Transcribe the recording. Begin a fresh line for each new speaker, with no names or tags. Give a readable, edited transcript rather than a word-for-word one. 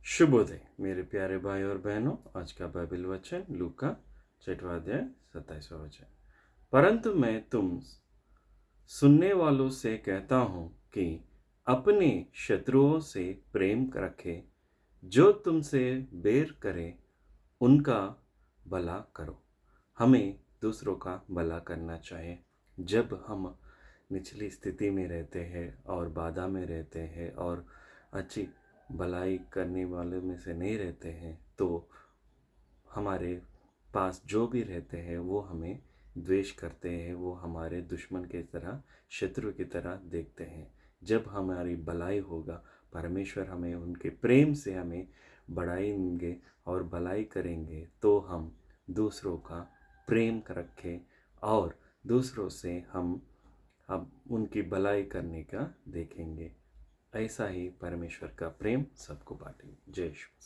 शुभोदय मेरे प्यारे भाई और बहनों। आज का बाइबल वचन लूका 6वां अध्याय 27वां वचन। परंतु मैं तुम सुनने वालों से कहता हूँ कि अपने शत्रुओं से प्रेम रखे, जो तुमसे बैर करे उनका भला करो। हमें दूसरों का भला करना चाहिए। जब हम निचली स्थिति में रहते हैं और बाधा में रहते हैं और अच्छी भलाई करने वालों में से नहीं रहते हैं, तो हमारे पास जो भी रहते हैं वो हमें द्वेष करते हैं, वो हमारे दुश्मन की तरह, शत्रु की तरह देखते हैं। जब हमारी भलाई होगा, परमेश्वर हमें उनके प्रेम से हमें बढ़ाएंगे और भलाई करेंगे, तो हम दूसरों का प्रेम रखें और दूसरों से हम अब उनकी भलाई करने का देखेंगे। ऐसा ही परमेश्वर का प्रेम सबको बांटेंगे। जय यीशु।